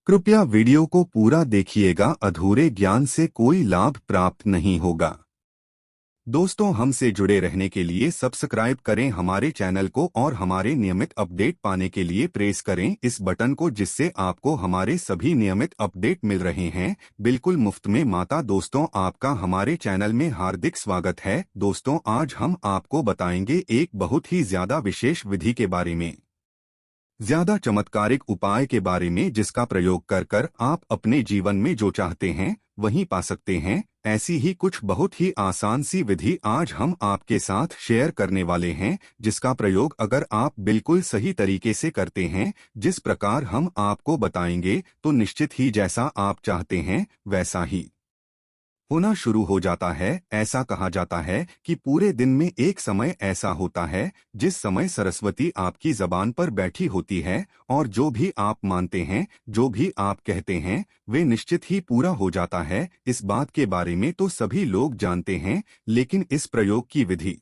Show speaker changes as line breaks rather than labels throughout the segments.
कृपया वीडियो को पूरा देखिएगा, अधूरे ज्ञान से कोई लाभ प्राप्त नहीं होगा। दोस्तों, हमसे जुड़े रहने के लिए सब्सक्राइब करें हमारे चैनल को और हमारे नियमित अपडेट पाने के लिए प्रेस करें इस बटन को, जिससे आपको हमारे सभी नियमित अपडेट मिल रहे हैं बिल्कुल मुफ्त में। माता दोस्तों, आपका हमारे चैनल में हार्दिक स्वागत है। दोस्तों, आज हम आपको बताएंगे एक बहुत ही ज्यादा विशेष विधि के बारे में, ज्यादा चमत्कारिक उपाय के बारे में, जिसका प्रयोग कर कर आप अपने जीवन में जो चाहते हैं वही पा सकते हैं। ऐसी ही कुछ बहुत ही आसान सी विधि आज हम आपके साथ शेयर करने वाले हैं, जिसका प्रयोग अगर आप बिल्कुल सही तरीके से करते हैं, जिस प्रकार हम आपको बताएंगे, तो निश्चित ही जैसा आप चाहते हैं वैसा ही होना शुरू हो जाता है। ऐसा कहा जाता है कि पूरे दिन में एक समय ऐसा होता है जिस समय सरस्वती आपकी जबान पर बैठी होती है, और जो भी आप मानते हैं, जो भी आप कहते हैं, वे निश्चित ही पूरा हो जाता है। इस बात के बारे में तो सभी लोग जानते हैं, लेकिन इस प्रयोग की विधि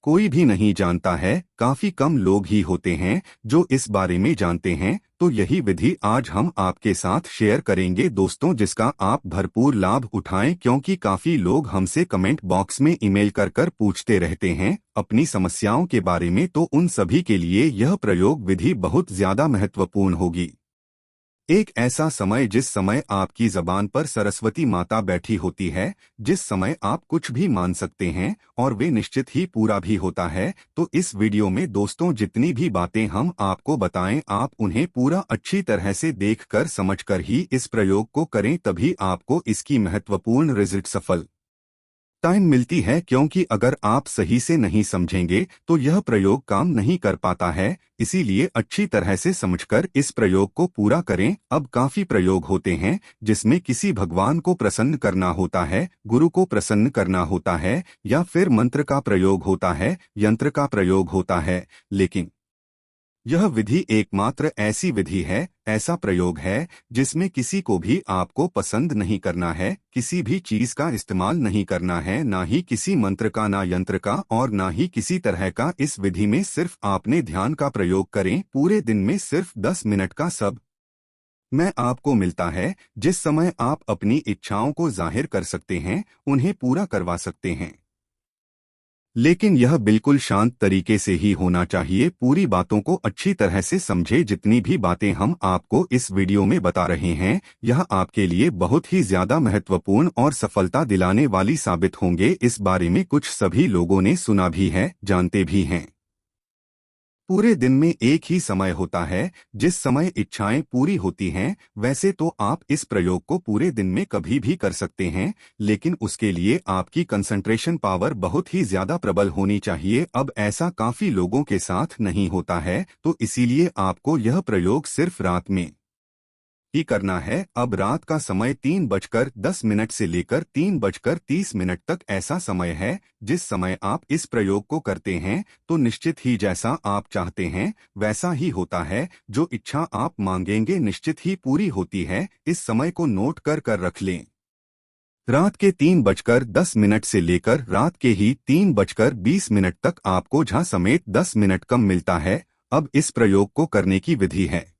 कोई भी नहीं जानता है। काफी कम लोग ही होते हैं जो इस बारे में जानते हैं। तो यही विधि आज हम आपके साथ शेयर करेंगे दोस्तों, जिसका आप भरपूर लाभ उठाएं, क्योंकि काफी लोग हमसे कमेंट बॉक्स में ईमेल कर कर पूछते रहते हैं अपनी समस्याओं के बारे में। तो उन सभी के लिए यह प्रयोग विधि बहुत ज्यादा महत्वपूर्ण होगी। एक ऐसा समय जिस समय आपकी जबान पर सरस्वती माता बैठी होती है, जिस समय आप कुछ भी मान सकते हैं और वे निश्चित ही पूरा भी होता है। तो इस वीडियो में दोस्तों, जितनी भी बातें हम आपको बताएं, आप उन्हें पूरा अच्छी तरह से देखकर समझकर ही इस प्रयोग को करें, तभी आपको इसकी महत्वपूर्ण रिजल्ट सफल टाइम मिलती है। क्योंकि अगर आप सही से नहीं समझेंगे तो यह प्रयोग काम नहीं कर पाता है। इसीलिए अच्छी तरह से समझकर इस प्रयोग को पूरा करें। अब काफी प्रयोग होते हैं जिसमें किसी भगवान को प्रसन्न करना होता है, गुरु को प्रसन्न करना होता है, या फिर मंत्र का प्रयोग होता है, यंत्र का प्रयोग होता है, लेकिन यह विधि एकमात्र ऐसी विधि है, ऐसा प्रयोग है जिसमें किसी को भी आपको पसंद नहीं करना है, किसी भी चीज का इस्तेमाल नहीं करना है, ना ही किसी मंत्र का, ना यंत्र का, और ना ही किसी तरह का। इस विधि में सिर्फ आपने ध्यान का प्रयोग करें। पूरे दिन में सिर्फ 10 मिनट का सब मैं आपको मिलता है, जिस समय आप अपनी इच्छाओं को जाहिर कर सकते हैं, उन्हें पूरा करवा सकते हैं। लेकिन यह बिल्कुल शांत तरीके से ही होना चाहिए। पूरी बातों को अच्छी तरह से समझे। जितनी भी बातें हम आपको इस वीडियो में बता रहे हैं, यह आपके लिए बहुत ही ज्यादा महत्वपूर्ण और सफलता दिलाने वाली साबित होंगे। इस बारे में कुछ सभी लोगों ने सुना भी है, जानते भी हैं। पूरे दिन में एक ही समय होता है जिस समय इच्छाएं पूरी होती हैं। वैसे तो आप इस प्रयोग को पूरे दिन में कभी भी कर सकते हैं, लेकिन उसके लिए आपकी कंसंट्रेशन पावर बहुत ही ज्यादा प्रबल होनी चाहिए। अब ऐसा काफी लोगों के साथ नहीं होता है, तो इसीलिए आपको यह प्रयोग सिर्फ रात में ही करना है। अब रात का समय 3:10 से लेकर 3:30 तक ऐसा समय है जिस समय आप इस प्रयोग को करते हैं, तो निश्चित ही जैसा आप चाहते हैं वैसा ही होता है। जो इच्छा आप मांगेंगे निश्चित ही पूरी होती है। इस समय को नोट कर कर रख लें। रात के 3:10 से लेकर रात के ही 3:20 तक आपको झा समेत 10 मिनट कम मिलता है। अब इस प्रयोग को करने की विधि है,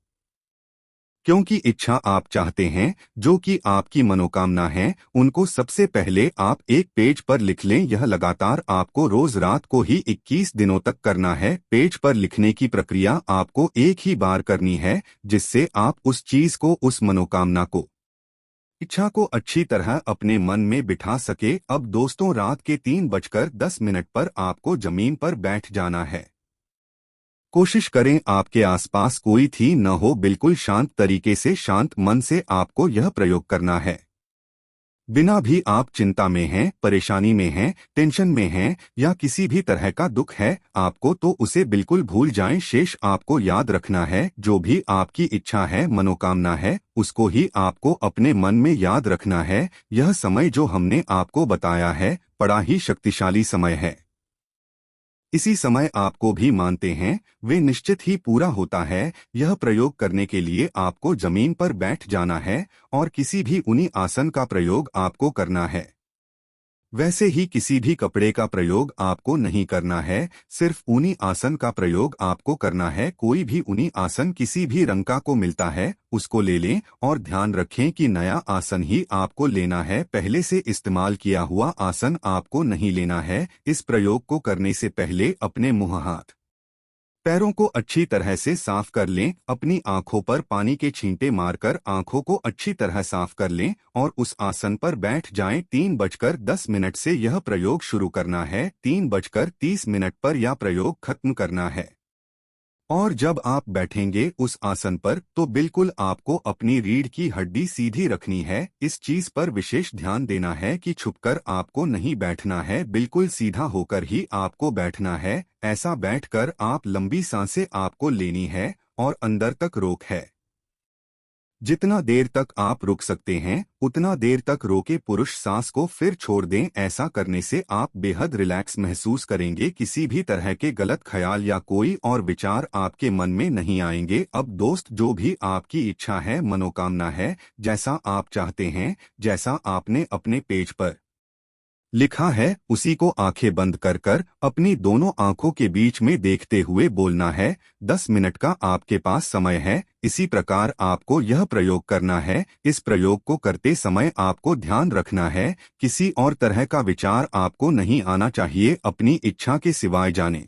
क्योंकि इच्छा आप चाहते हैं, जो कि आपकी मनोकामना है, उनको सबसे पहले आप एक पेज पर लिख लें। यह लगातार आपको रोज रात को ही 21 दिनों तक करना है। पेज पर लिखने की प्रक्रिया आपको एक ही बार करनी है, जिससे आप उस चीज को, उस मनोकामना को, इच्छा को अच्छी तरह अपने मन में बिठा सके। अब दोस्तों, रात के 3:10 पर आपको जमीन पर बैठ जाना है। कोशिश करें आपके आसपास कोई थी न हो। बिल्कुल शांत तरीके से, शांत मन से आपको यह प्रयोग करना है। बिना भी आप चिंता में हैं, परेशानी में हैं, टेंशन में हैं, या किसी भी तरह का दुख है आपको, तो उसे बिल्कुल भूल जाएं। शेष आपको याद रखना है, जो भी आपकी इच्छा है, मनोकामना है, उसको ही आपको अपने मन में याद रखना है। यह समय जो हमने आपको बताया है, बड़ा ही शक्तिशाली समय है। इसी समय आपको भी मानते हैं, वे निश्चित ही पूरा होता है। यह प्रयोग करने के लिए आपको जमीन पर बैठ जाना है और किसी भी उन्हीं आसन का प्रयोग आपको करना है। वैसे ही किसी भी कपड़े का प्रयोग आपको नहीं करना है, सिर्फ ऊनी आसन का प्रयोग आपको करना है। कोई भी ऊनी आसन किसी भी रंग का को मिलता है, उसको ले लें और ध्यान रखें कि नया आसन ही आपको लेना है, पहले से इस्तेमाल किया हुआ आसन आपको नहीं लेना है। इस प्रयोग को करने से पहले अपने मुंह, हाथ, पैरों को अच्छी तरह से साफ कर लें। अपनी आंखों पर पानी के छींटे मारकर आंखों को अच्छी तरह साफ कर लें और उस आसन पर बैठ जाएं। 3:10 से यह प्रयोग शुरू करना है, 3:30 पर यह प्रयोग खत्म करना है। और जब आप बैठेंगे उस आसन पर तो बिल्कुल आपको अपनी रीढ़ की हड्डी सीधी रखनी है। इस चीज पर विशेष ध्यान देना है कि छुपकर आपको नहीं बैठना है, बिल्कुल सीधा होकर ही आपको बैठना है। ऐसा बैठकर आप लंबी सांसें आपको लेनी है और अंदर तक रोक है। जितना देर तक आप रुक सकते हैं उतना देर तक रोके पुरुष सांस को फिर छोड़ दें। ऐसा करने से आप बेहद रिलैक्स महसूस करेंगे, किसी भी तरह के गलत ख्याल या कोई और विचार आपके मन में नहीं आएंगे। अब दोस्त, जो भी आपकी इच्छा है, मनोकामना है, जैसा आप चाहते हैं, जैसा आपने अपने पेज पर लिखा है, उसी को आंखें बंद कर कर अपनी दोनों आंखों के बीच में देखते हुए बोलना है। 10 मिनट का आपके पास समय है। इसी प्रकार आपको यह प्रयोग करना है। इस प्रयोग को करते समय आपको ध्यान रखना है, किसी और तरह का विचार आपको नहीं आना चाहिए, अपनी इच्छा के सिवाय जाने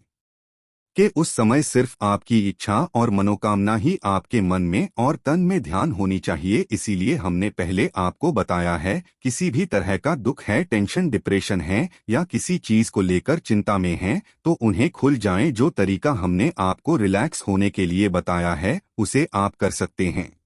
कि उस समय सिर्फ आपकी इच्छा और मनोकामना ही आपके मन में और तन में ध्यान होनी चाहिए। इसीलिए हमने पहले आपको बताया है, किसी भी तरह का दुख है, टेंशन, डिप्रेशन है या किसी चीज को लेकर चिंता में हैं, तो उन्हें खुल जाएं। जो तरीका हमने आपको रिलैक्स होने के लिए बताया है उसे आप कर सकते हैं।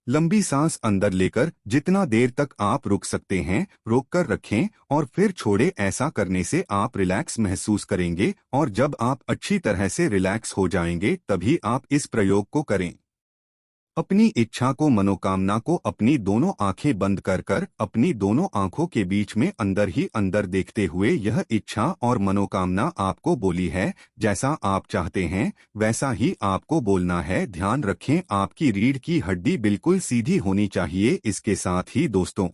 लंबी सांस अंदर लेकर जितना देर तक आप रुक सकते हैं रोक कर रखें और फिर छोड़े। ऐसा करने से आप रिलैक्स महसूस करेंगे और जब आप अच्छी तरह से रिलैक्स हो जाएंगे तभी आप इस प्रयोग को करें। अपनी इच्छा को, मनोकामना को अपनी दोनों आंखें बंद कर कर अपनी दोनों आंखों के बीच में अंदर ही अंदर देखते हुए यह इच्छा और मनोकामना आपको बोली है। जैसा आप चाहते हैं वैसा ही आपको बोलना है। ध्यान रखें, आपकी रीढ़ की हड्डी बिल्कुल सीधी होनी चाहिए। इसके साथ ही दोस्तों,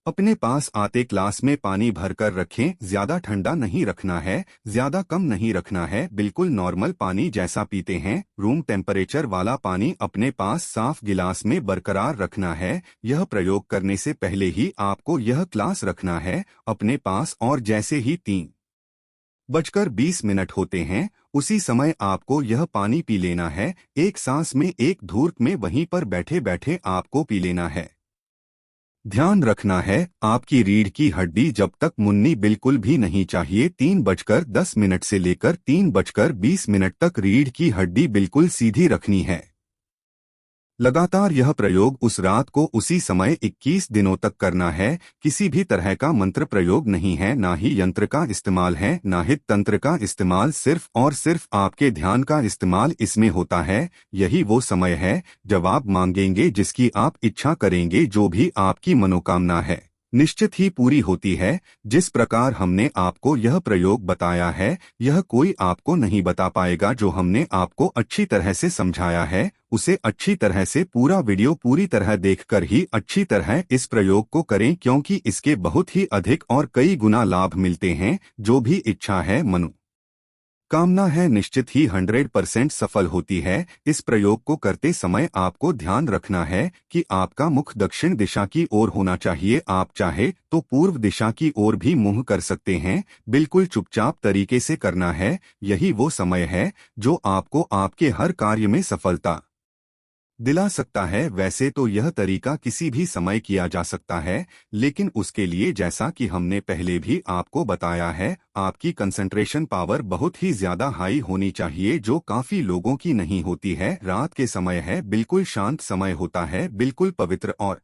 अपने पास आते ग्लास में पानी भरकर रखें। ज्यादा ठंडा नहीं रखना है, ज्यादा कम नहीं रखना है, बिल्कुल नॉर्मल पानी जैसा पीते हैं, रूम टेम्परेचर वाला पानी अपने पास साफ गिलास में बरकरार रखना है। यह प्रयोग करने से पहले ही आपको यह ग्लास रखना है अपने पास और जैसे ही 3:20 होते हैं उसी समय आपको यह पानी पी लेना है। एक सांस में, एक धूर्त में, वहीं पर बैठे बैठे आपको पी लेना है। ध्यान रखना है, आपकी रीढ़ की हड्डी जब तक मुन्नी बिल्कुल भी नहीं चाहिए। 3:10 से लेकर 3:20 तक रीढ़ की हड्डी बिल्कुल सीधी रखनी है। लगातार यह प्रयोग उस रात को उसी समय 21 दिनों तक करना है। किसी भी तरह का मंत्र प्रयोग नहीं है, ना ही यंत्र का इस्तेमाल है, ना ही तंत्र का इस्तेमाल, सिर्फ और सिर्फ आपके ध्यान का इस्तेमाल इसमें होता है। यही वो समय है जब आप मांगेंगे, जिसकी आप इच्छा करेंगे, जो भी आपकी मनोकामना है निश्चित ही पूरी होती है। जिस प्रकार हमने आपको यह प्रयोग बताया है यह कोई आपको नहीं बता पाएगा। जो हमने आपको अच्छी तरह से समझाया है उसे अच्छी तरह से पूरा वीडियो पूरी तरह देखकर ही अच्छी तरह इस प्रयोग को करें, क्योंकि इसके बहुत ही अधिक और कई गुना लाभ मिलते हैं। जो भी इच्छा है, मनो कामना है, निश्चित ही 100% सफल होती है। इस प्रयोग को करते समय आपको ध्यान रखना है कि आपका मुख दक्षिण दिशा की ओर होना चाहिए। आप चाहे तो पूर्व दिशा की ओर भी मुंह कर सकते हैं, बिल्कुल चुपचाप तरीके से करना है। यही वो समय है जो आपको आपके हर कार्य में सफलता दिला सकता है। वैसे तो यह तरीका किसी भी समय किया जा सकता है, लेकिन उसके लिए, जैसा कि हमने पहले भी आपको बताया है, आपकी कंसंट्रेशन पावर बहुत ही ज्यादा हाई होनी चाहिए, जो काफी लोगों की नहीं होती है। रात के समय है, बिल्कुल शांत समय होता है, बिल्कुल पवित्र और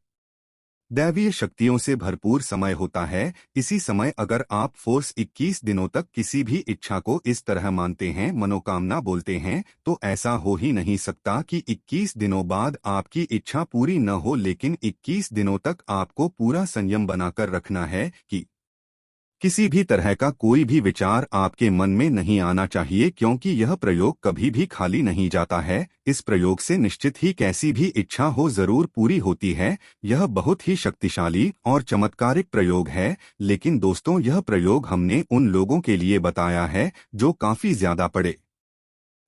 दैवीय शक्तियों से भरपूर समय होता है। इसी समय अगर आप फोर्स 21 दिनों तक किसी भी इच्छा को इस तरह मानते हैं, मनोकामना बोलते हैं, तो ऐसा हो ही नहीं सकता कि 21 दिनों बाद आपकी इच्छा पूरी न हो। लेकिन 21 दिनों तक आपको पूरा संयम बनाकर रखना है कि किसी भी तरह का कोई भी विचार आपके मन में नहीं आना चाहिए, क्योंकि यह प्रयोग कभी भी खाली नहीं जाता है। इस प्रयोग से निश्चित ही कैसी भी इच्छा हो जरूर पूरी होती है। यह बहुत ही शक्तिशाली और चमत्कारिक प्रयोग है। लेकिन दोस्तों, यह प्रयोग हमने उन लोगों के लिए बताया है जो काफी ज्यादा पड़े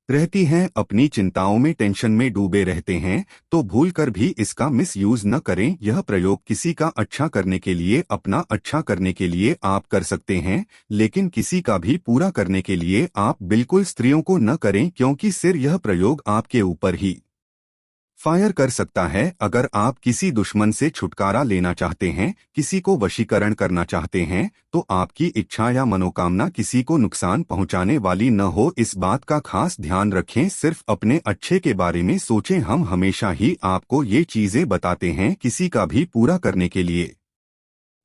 रहती हैं, अपनी चिंताओं में, टेंशन में डूबे रहते हैं। तो भूलकर भी इसका मिस यूज न करें। यह प्रयोग किसी का अच्छा करने के लिए, अपना अच्छा करने के लिए आप कर सकते हैं, लेकिन किसी का भी पूरा करने के लिए आप बिल्कुल स्त्रियों को न करें, क्योंकि सिर यह प्रयोग आपके ऊपर ही फायर कर सकता है। अगर आप किसी दुश्मन से छुटकारा लेना चाहते हैं, किसी को वशीकरण करना चाहते हैं, तो आपकी इच्छा या मनोकामना किसी को नुकसान पहुंचाने वाली न हो, इस बात का खास ध्यान रखें। सिर्फ अपने अच्छे के बारे में सोचें। हम हमेशा ही आपको ये चीजें बताते हैं, किसी का भी पूरा करने के लिए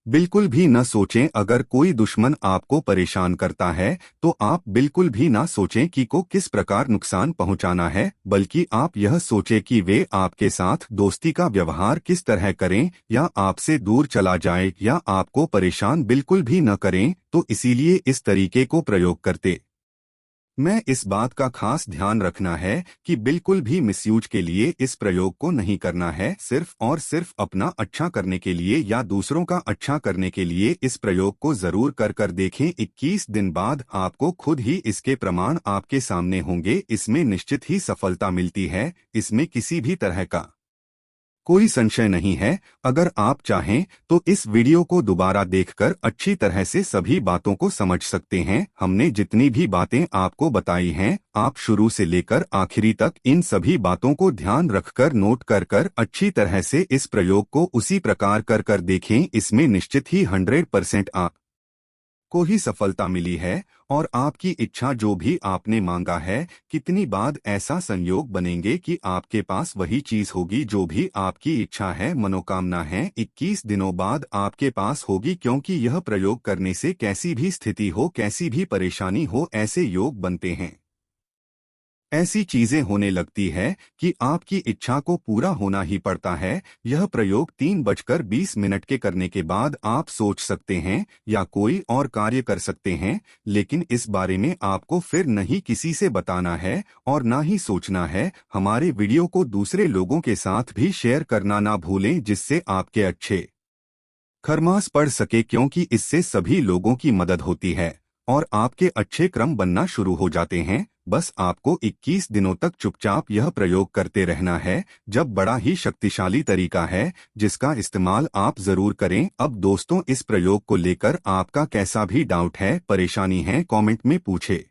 बिल्कुल भी न सोचें। अगर कोई दुश्मन आपको परेशान करता है, तो आप बिल्कुल भी ना सोचें कि को किस प्रकार नुकसान पहुंचाना है, बल्कि आप यह सोचें कि वे आपके साथ दोस्ती का व्यवहार किस तरह करें, या आपसे दूर चला जाए, या आपको परेशान बिल्कुल भी न करें। तो इसीलिए इस तरीके को प्रयोग करते मैं इस बात का खास ध्यान रखना है कि बिल्कुल भी मिसयूज के लिए इस प्रयोग को नहीं करना है। सिर्फ और सिर्फ अपना अच्छा करने के लिए या दूसरों का अच्छा करने के लिए इस प्रयोग को जरूर कर कर देखें। 21 दिन बाद आपको खुद ही इसके प्रमाण आपके सामने होंगे। इसमें निश्चित ही सफलता मिलती है, इसमें किसी भी तरह का कोई संशय नहीं है। अगर आप चाहें तो इस वीडियो को दोबारा देखकर अच्छी तरह से सभी बातों को समझ सकते हैं। हमने जितनी भी बातें आपको बताई हैं, आप शुरू से लेकर आखिरी तक इन सभी बातों को ध्यान रखकर नोट कर कर अच्छी तरह से इस प्रयोग को उसी प्रकार कर कर देखें। इसमें निश्चित ही 100% आप को ही सफलता मिली है, और आपकी इच्छा जो भी आपने मांगा है, कितनी बाद ऐसा संयोग बनेंगे कि आपके पास वही चीज होगी जो भी आपकी इच्छा है, मनोकामना है, 21 दिनों बाद आपके पास होगी। क्योंकि यह प्रयोग करने से कैसी भी स्थिति हो, कैसी भी परेशानी हो, ऐसे योग बनते हैं, ऐसी चीजें होने लगती है कि आपकी इच्छा को पूरा होना ही पड़ता है। यह प्रयोग 3:20 के करने के बाद आप सोच सकते हैं या कोई और कार्य कर सकते हैं, लेकिन इस बारे में आपको फिर नहीं किसी से बताना है और ना ही सोचना है। हमारे वीडियो को दूसरे लोगों के साथ भी शेयर करना ना भूलें, जिससे आपके अच्छे खरमास पड़ सके, क्योंकि इससे सभी लोगों की मदद होती है और आपके अच्छे क्रम बनना शुरू हो जाते हैं। बस आपको 21 दिनों तक चुपचाप यह प्रयोग करते रहना है। जब बड़ा ही शक्तिशाली तरीका है, जिसका इस्तेमाल आप जरूर करें। अब दोस्तों, इस प्रयोग को लेकर आपका कैसा भी डाउट है, परेशानी है, कमेंट में पूछे।